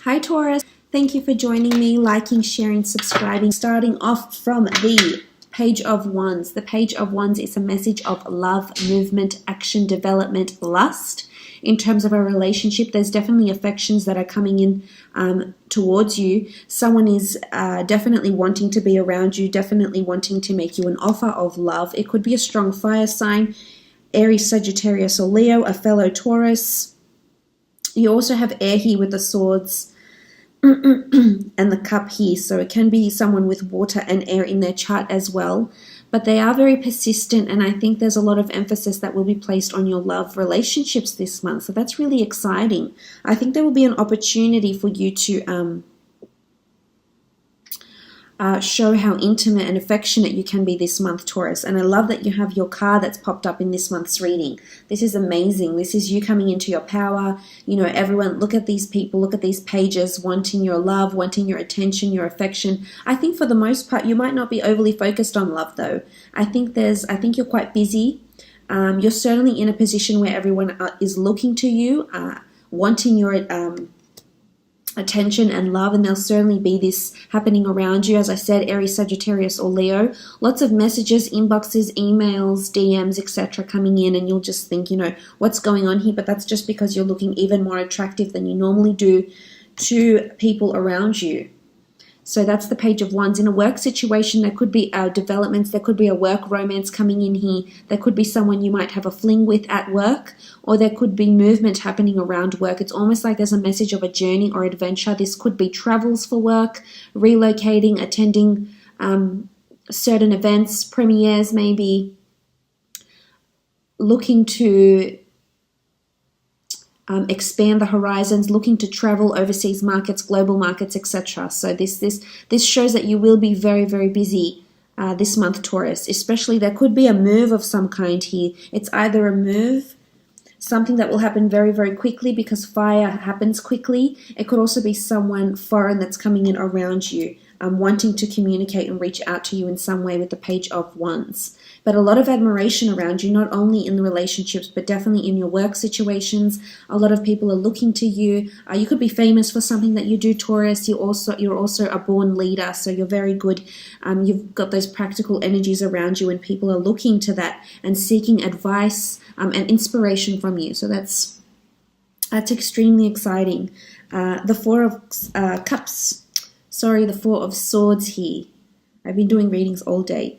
Hi Taurus, thank you for joining me, liking, sharing, subscribing. Starting off from the Page of Wands. The Page of Wands is a message of love, movement, action, development, lust. In terms of a relationship, there's definitely affections that are coming in towards you. Someone is definitely wanting to be around you, definitely wanting to make you an offer of love. It could be a strong fire sign, Aries, Sagittarius, or Leo, a fellow Taurus. You also have air here with the swords and the cup here, so it can be someone with water and air in their chart as well, but they are very persistent, and I think there's a lot of emphasis that will be placed on your love relationships this month, so that's really exciting. I think there will be an opportunity for you to show how intimate and affectionate you can be this month, Taurus. And I love that you have your card that's popped up in this month's reading. This is amazing. This is you coming into your power. You know, everyone, look at these people, look at these pages, wanting your love, wanting your attention, your affection. I think for the most part, you might not be overly focused on love though. I think you're quite busy. You're certainly in a position where everyone is looking to you, wanting your attention and love, and there'll certainly be this happening around you. As I said, Aries, Sagittarius, or Leo. Lots of messages, inboxes, emails, DMs, etc. coming in, and you'll just think, you know, what's going on here? But that's just because you're looking even more attractive than you normally do to people around you. So that's the Page of Wands. In a work situation, there could be developments, there could be a work romance coming in here, there could be someone you might have a fling with at work, or there could be movement happening around work. It's almost like there's a message of a journey or adventure. This could be travels for work, relocating, attending certain events, premieres maybe, looking to expand the horizons, looking to travel overseas markets, global markets, etc. So this shows that you will be very, very busy this month, Taurus. Especially there could be a move of some kind here. It's either a move, something that will happen very, very quickly because fire happens quickly. It could also be someone foreign that's coming in around you, wanting to communicate and reach out to you in some way with the Page of Wands. But a lot of admiration around you, not only in the relationships, but definitely in your work situations. A lot of people are looking to you. You could be famous for something that you do, Taurus. You're also a born leader, so you're very good. You've got those practical energies around you, and people are looking to that and seeking advice and inspiration from you. So that's extremely exciting. The Four of the Four of Swords here. I've been doing readings all day.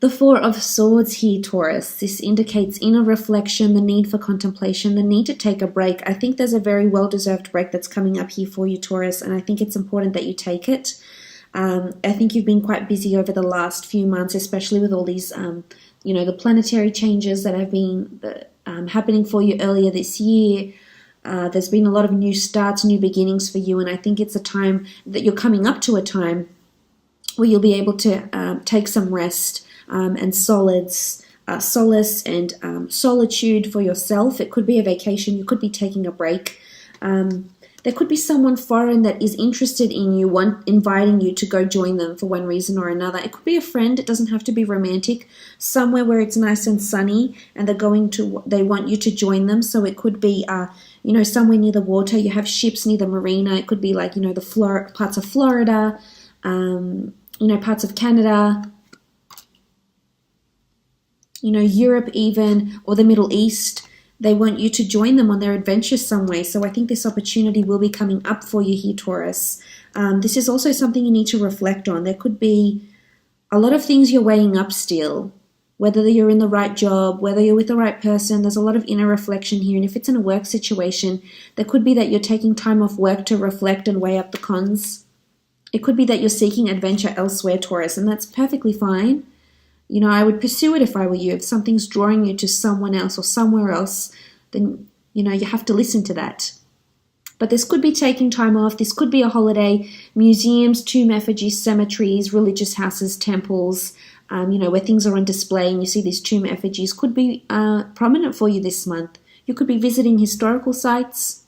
The Four of Swords here, Taurus. This indicates inner reflection, the need for contemplation, the need to take a break. I think there's a very well-deserved break that's coming up here for you, Taurus, and I think it's important that you take it. I think you've been quite busy over the last few months, especially with all these, the planetary changes that have been happening for you earlier this year. There's been a lot of new starts, new beginnings for you, and I think it's a time that you're coming up to a time where you'll be able to take some rest and solace and solitude for yourself. It could be a vacation. You could be taking a break. There could be someone foreign that is interested in you, inviting you to go join them for one reason or another. It could be a friend. It doesn't have to be romantic. Somewhere where it's nice and sunny, and they want you to join them. So it could be somewhere near the water. You have ships near the marina. It could be like the parts of Florida, parts of Canada, Europe even, or the Middle East. They want you to join them on their adventures some way. So I think this opportunity will be coming up for you here, Taurus. This is also something you need to reflect on. There could be a lot of things you're weighing up still, whether you're in the right job, whether you're with the right person. There's a lot of inner reflection here. And if it's in a work situation, there could be that you're taking time off work to reflect and weigh up the cons. It could be that you're seeking adventure elsewhere, Taurus, and that's perfectly fine. I would pursue it if I were you. If something's drawing you to someone else or somewhere else, then, you have to listen to that. But this could be taking time off. This could be a holiday, museums, tomb effigies, cemeteries, religious houses, temples, where things are on display and you see these tomb effigies could be prominent for you this month. You could be visiting historical sites.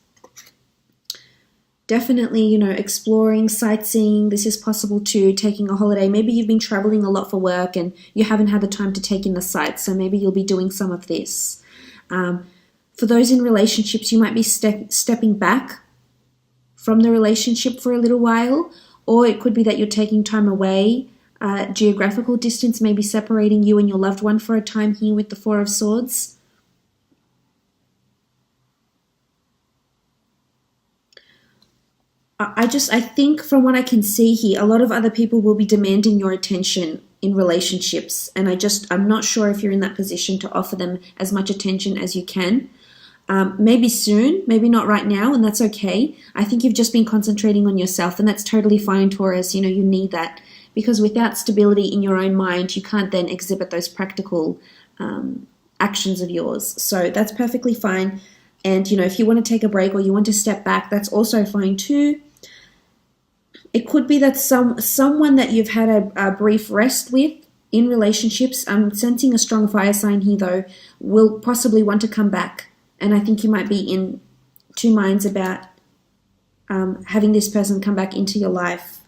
Definitely, exploring, sightseeing. This is possible too, taking a holiday. Maybe you've been traveling a lot for work and you haven't had the time to take in the sights, so maybe you'll be doing some of this. For those in relationships, you might be stepping back from the relationship for a little while, or it could be that you're taking time away. Geographical distance may be separating you and your loved one for a time here with the Four of Swords. I think from what I can see here, a lot of other people will be demanding your attention in relationships. And I'm not sure if you're in that position to offer them as much attention as you can. Maybe soon, maybe not right now, and that's okay. I think you've just been concentrating on yourself, and that's totally fine, Taurus. You need that, because without stability in your own mind, you can't then exhibit those practical actions of yours. So that's perfectly fine. And, if you want to take a break or you want to step back, that's also fine too. It could be that someone that you've had a brief rest with in relationships, I'm sensing a strong fire sign here though, will possibly want to come back. And I think you might be in two minds about having this person come back into your life.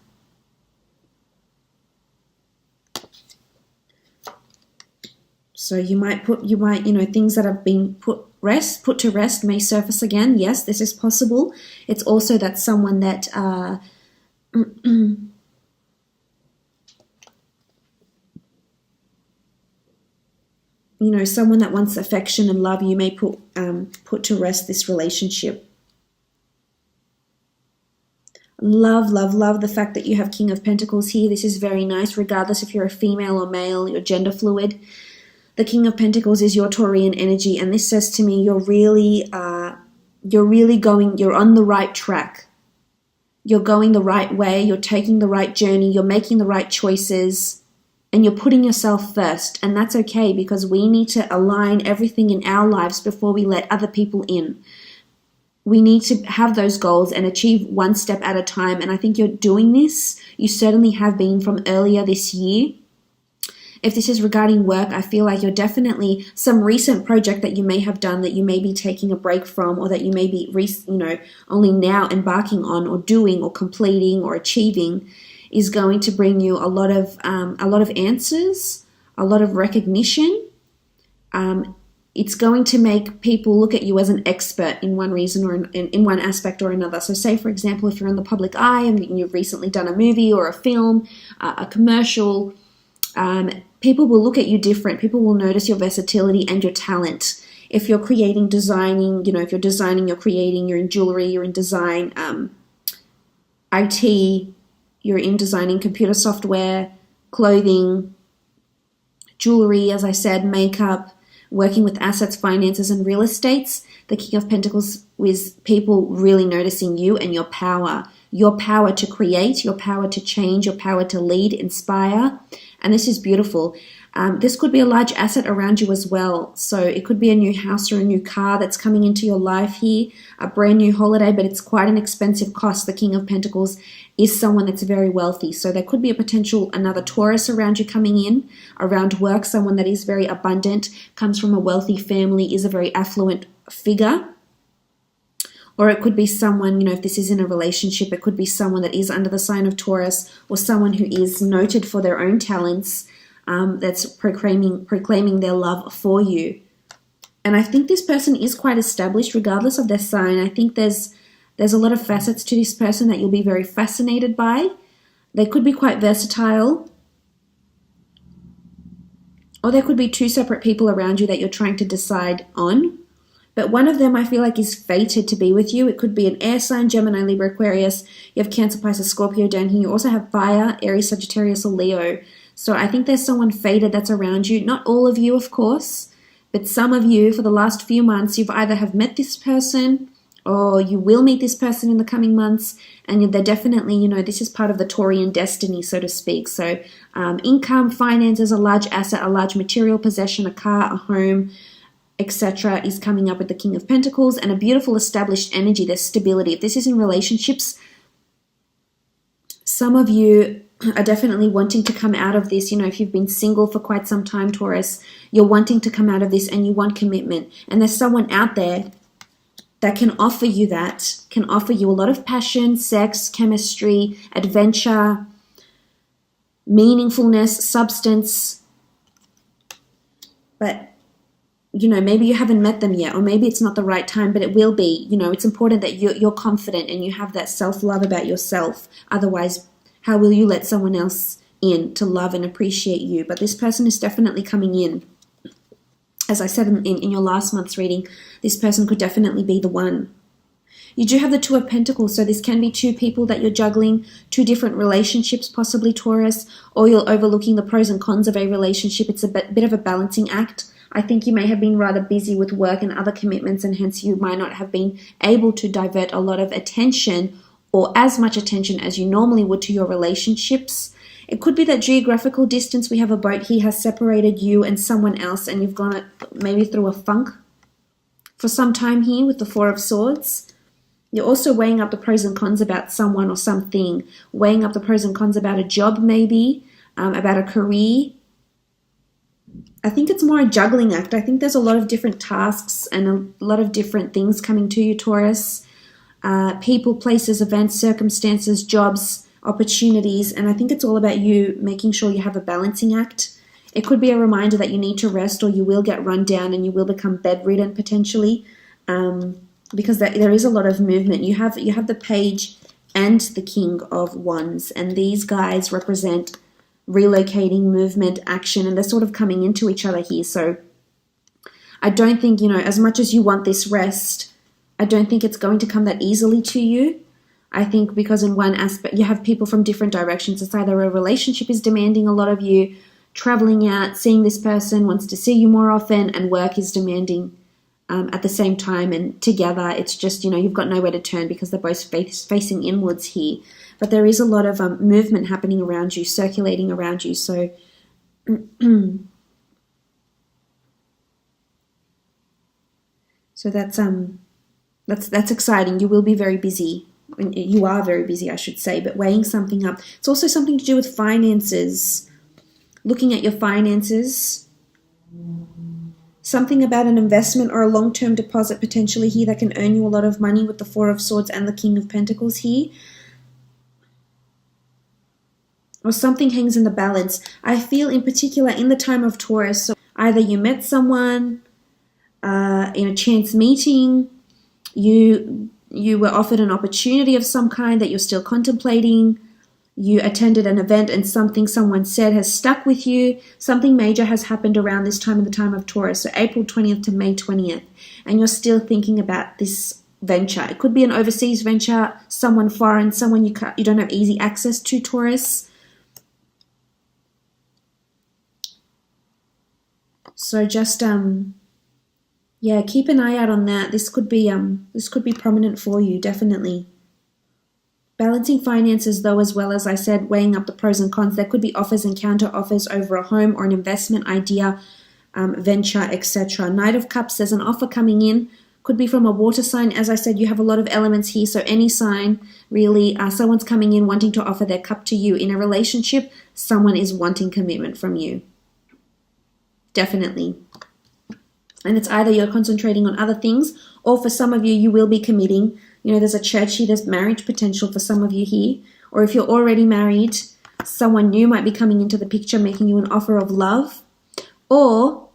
So you might, things that have been put to rest may surface again. Yes, this is possible. It's also that someone that someone that wants affection and love, you may put to rest this relationship. Love the fact that you have King of Pentacles here. This is very nice, regardless if you're a female or male, you're gender fluid. The King of Pentacles is your Taurian energy, and this says to me you're on the right track. You're going the right way, you're taking the right journey, you're making the right choices, and you're putting yourself first. And that's okay, because we need to align everything in our lives before we let other people in. We need to have those goals and achieve one step at a time. And I think you're doing this. You certainly have been from earlier this year. If this is regarding work, I feel like you're definitely some recent project that you may have done that you may be taking a break from, or that you may be only now embarking on or doing or completing or achieving, is going to bring you a lot of answers, a lot of recognition. It's going to make people look at you as an expert in one reason or in one aspect or another. So say, for example, if you're in the public eye and you've recently done a movie or a film, a commercial, people will look at you different. People will notice your versatility and your talent. If you're designing, if you're designing, you're creating, you're in jewelry, you're in design, IT, you're in designing computer software, clothing, jewelry, as I said, makeup, working with assets, finances, and real estates. The King of Pentacles is people really noticing you and your power to create, your power to change, your power to lead, inspire. And this is beautiful. This could be a large asset around you as well. So it could be a new house or a new car that's coming into your life here, a brand new holiday, but it's quite an expensive cost. The King of Pentacles is someone that's very wealthy. So there could be another Taurus around you coming in, around work, someone that is very abundant, comes from a wealthy family, is a very affluent figure. Or it could be someone, if this is in a relationship, it could be someone that is under the sign of Taurus, or someone who is noted for their own talents, that's proclaiming their love for you. And I think this person is quite established regardless of their sign. I think there's a lot of facets to this person that you'll be very fascinated by. They could be quite versatile. Or there could be two separate people around you that you're trying to decide on. But one of them I feel like is fated to be with you. It could be an air sign, Gemini, Libra, Aquarius. You have Cancer, Pisces, Scorpio down here. You also have fire, Aries, Sagittarius, or Leo. So I think there's someone fated that's around you. Not all of you, of course, but some of you for the last few months, you've either have met this person or you will meet this person in the coming months. And they're definitely, this is part of the Taurian destiny, so to speak. So income, finances, a large asset, a large material possession, a car, a home, etc. is coming up with the King of Pentacles, and a beautiful established energy. There's stability. If this is in relationships, some of you are definitely wanting to come out of this. If you've been single for quite some time, Taurus, you're wanting to come out of this and you want commitment. And there's someone out there that can offer you a lot of passion, sex, chemistry, adventure, meaningfulness, substance. But maybe you haven't met them yet, or maybe it's not the right time, but it will be. It's important that you're confident and you have that self-love about yourself. Otherwise, how will you let someone else in to love and appreciate you? But this person is definitely coming in. As I said in your last month's reading, this person could definitely be the one. You do have the Two of Pentacles, so this can be two people that you're juggling, two different relationships, possibly Taurus, or you're overlooking the pros and cons of a relationship. It's a bit of a balancing act. I think you may have been rather busy with work and other commitments, and hence you might not have been able to divert a lot of attention or as much attention as you normally would to your relationships. It could be that geographical distance, we have a boat here, has separated you and someone else, and you've gone maybe through a funk for some time here with the Four of Swords. You're also weighing up the pros and cons about someone or something, weighing up the pros and cons about a job maybe, about a career. I think it's more a juggling act. I think there's a lot of different tasks and a lot of different things coming to you, Taurus. People, places, events, circumstances, jobs, opportunities, and I think it's all about you making sure you have a balancing act. It could be a reminder that you need to rest, or you will get run down and you will become bedridden potentially. Because there is a lot of movement. You have the Page and the King of Wands, and these guys represent relocating, movement, action, and they're sort of coming into each other here. So I don't think, as much as you want this rest, I don't think it's going to come that easily to you. I think because in one aspect, you have people from different directions. It's either a relationship is demanding a lot of you, traveling out, seeing this person wants to see you more often, and work is demanding at the same time, and together it's just, you've got nowhere to turn because they're both facing inwards here. But there is a lot of movement happening around you, circulating around you. So so that's exciting. You will be very busy. You are very busy, I should say, but weighing something up. It's also something to do with finances, looking at your finances. Something about an investment or a long-term deposit potentially here that can earn you a lot of money with the Four of Swords and the King of Pentacles here. Or something hangs in the balance. I feel in particular in the time of Taurus, so either you met someone in a chance meeting, you were offered an opportunity of some kind that you're still contemplating, you attended an event and something someone said has stuck with you. Something major has happened around this time in the time of Taurus, so April 20th to May 20th, and you're still thinking about this venture. It could be an overseas venture, someone foreign, someone you don't have easy access to, Taurus. So just yeah, keep an eye out on that. This could be prominent for you, definitely. Balancing finances, though, as well as I said, weighing up the pros and cons. There could be offers and counter offers over a home or an investment idea, venture, etc. Knight of Cups, there's an offer coming in. Could be from a water sign. As I said, you have a lot of elements here, so any sign, really. Someone's coming in wanting to offer their cup to you. In a relationship, someone is wanting commitment from you. Definitely. And it's either you're concentrating on other things, or for some of you, you will be committing. There's a church here, there's marriage potential for some of you here. Or if you're already married, someone new might be coming into the picture, making you an offer of love. Or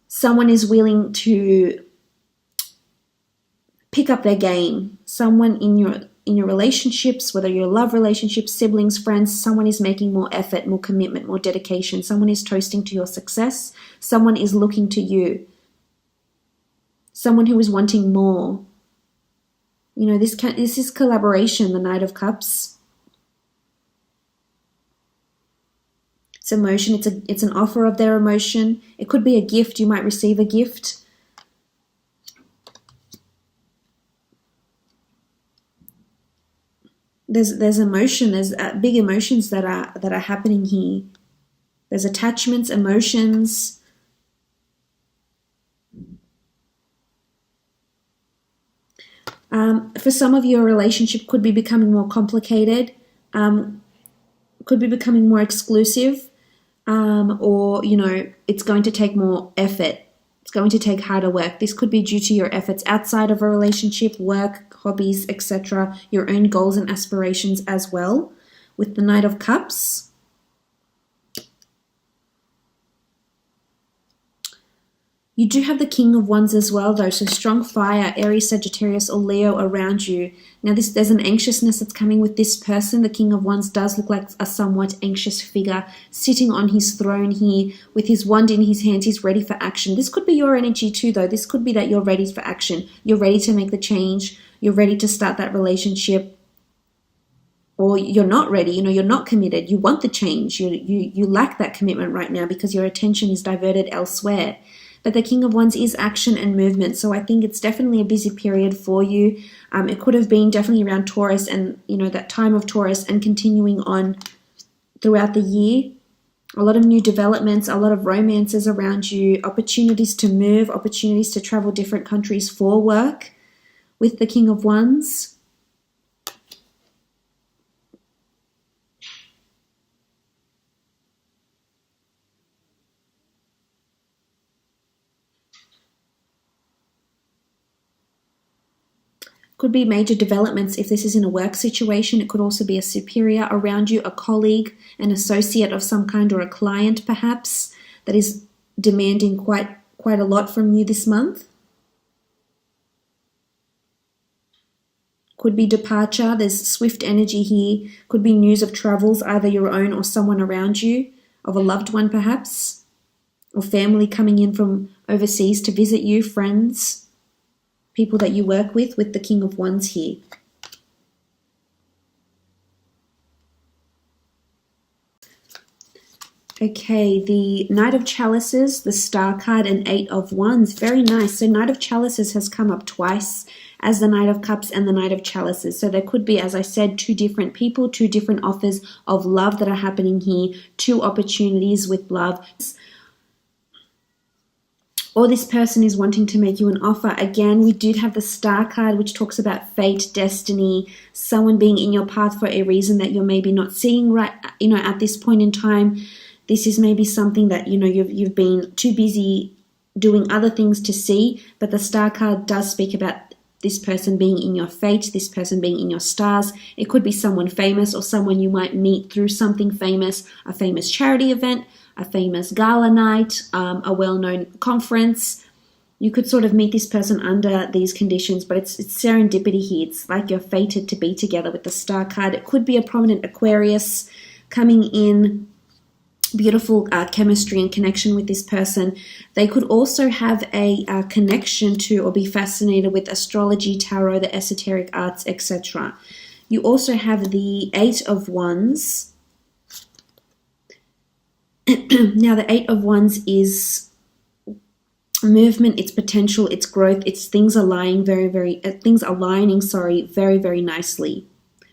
someone is willing to pick up their game. Someone in your relationships, whether your love relationships, siblings, friends, someone is making more effort, more commitment, more dedication. Someone is toasting to your success. Someone is looking to you. Someone who is wanting more. This is collaboration, the Knight of Cups. It's emotion. It's an offer of their emotion. It could be a gift. You might receive a gift. There's emotion. There's big emotions that are happening here. There's attachments, emotions. For some of you, a relationship could be becoming more complicated, could be becoming more exclusive, or, it's going to take more effort. It's going to take harder work. This could be due to your efforts outside of a relationship, work, hobbies, etc., your own goals and aspirations as well. With the Knight of Cups, You do have the King of Wands as well, though, so strong fire, Aries, Sagittarius, or Leo around you. Now, there's an anxiousness that's coming with this person. The King of Wands does look like a somewhat anxious figure sitting on his throne here with his wand in his hands. He's ready for action. This could be your energy too, though. This could be that you're ready for action. You're ready to make the change. You're ready to start that relationship. Or you're not ready, you're not committed. You want the change. You lack that commitment right now because your attention is diverted elsewhere. But the King of Wands is action and movement. So I think it's definitely a busy period for you. It could have been definitely around Taurus and, that time of Taurus and continuing on throughout the year. A lot of new developments, a lot of romances around you, opportunities to move, opportunities to travel different countries for work with the King of Wands. Could be major developments if this is in a work situation. It could also be a superior around you, a colleague, an associate of some kind, or a client perhaps that is demanding quite a lot from you this month. Could be departure. There's swift energy here. Could be news of travels, either your own or someone around you, of a loved one perhaps, or family coming in from overseas to visit you, friends, people that you work with the King of Wands here. Okay, the Knight of Chalices, the Star card, and Eight of Wands. Very nice. So Knight of Chalices has come up twice as the Knight of Cups and the Knight of Chalices. So there could be, as I said, two different people, two different offers of love that are happening here, two opportunities with love. Or this person is wanting to make you an offer. Again, we do have the Star card, which talks about fate, destiny, someone being in your path for a reason that you're maybe not seeing right, at this point in time. This is maybe something that, you've been too busy doing other things to see, but the Star card does speak about this person being in your fate, this person being in your stars. It could be someone famous or someone you might meet through something famous, a famous charity event, a famous gala night, a well-known conference. You could sort of meet this person under these conditions, but it's serendipity here. It's like you're fated to be together with the Star card. It could be a prominent Aquarius coming in, beautiful chemistry and connection with this person. They could also have a connection to or be fascinated with astrology, tarot, the esoteric arts, etc. You also have the Eight of Wands. Now, the Eight of Wands is movement, it's potential, it's growth, it's things aligning very, very nicely.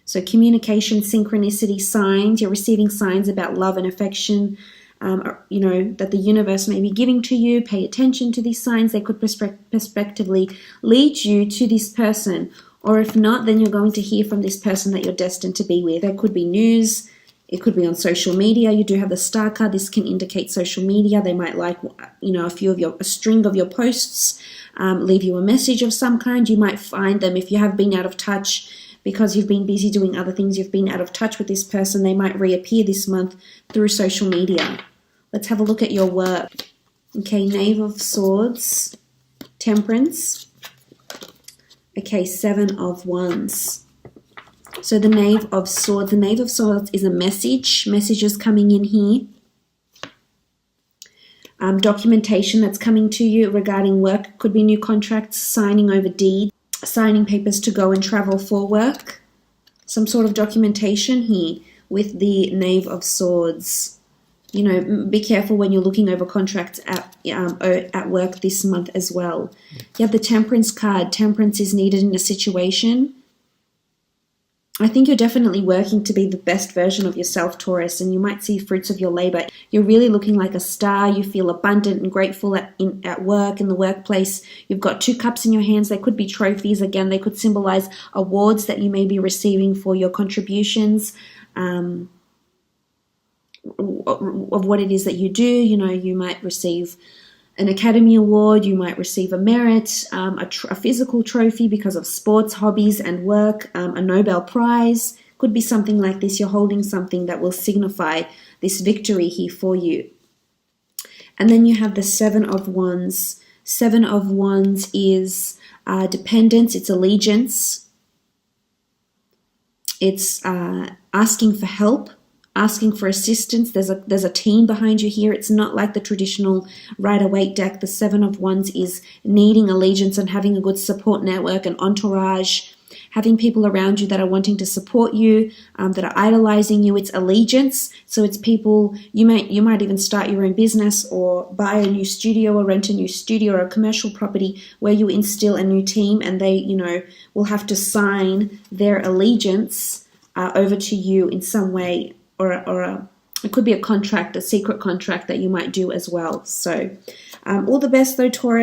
So communication, synchronicity, signs, you're receiving signs about love and affection, that the universe may be giving to you. Pay attention to these signs. They could prospectively lead you to this person. Or if not, then you're going to hear from this person that you're destined to be with. There could be news. It could be on social media. You do have the Star card. This can indicate social media. They might like, a string of your posts, leave you a message of some kind. You might find them if you have been out of touch because you've been busy doing other things. You've been out of touch with this person. They might reappear this month through social media. Let's have a look at your work. Okay, Knave of Swords, Temperance. Okay, Seven of Wands. So the Knave of Swords. The Knave of Swords is a messages coming in here. Documentation that's coming to you regarding work. Could be new contracts, signing over deeds, signing papers to go and travel for work. Some sort of documentation here with the Knave of Swords. Be careful when you're looking over contracts at work this month as well. You have the Temperance card. Temperance is needed in a situation. I think you're definitely working to be the best version of yourself, Taurus, and you might see fruits of your labor. You're really looking like a star. You feel abundant and grateful at work, in the workplace. You've got two cups in your hands. They could be trophies. Again, they could symbolize awards that you may be receiving for your contributions of what it is that you do. You might receive an Academy Award, you might receive a merit, a physical trophy because of sports, hobbies, and work, a Nobel Prize. Could be something like this. You're holding something that will signify this victory here for you. And then you have the Seven of Wands. Seven of Wands is dependence, it's allegiance, it's asking for help, asking for assistance. There's a team behind you here. It's not like the traditional Rider-Waite deck. The Seven of Wands is needing allegiance and having a good support network, an entourage, having people around you that are wanting to support you, that are idolizing you. It's allegiance. So it's people, you might even start your own business or buy a new studio or rent a new studio or a commercial property where you instill a new team, and they, will have to sign their allegiance over to you in some way, or it could be a contract, a secret contract that you might do as well. So all the best though, Taurus.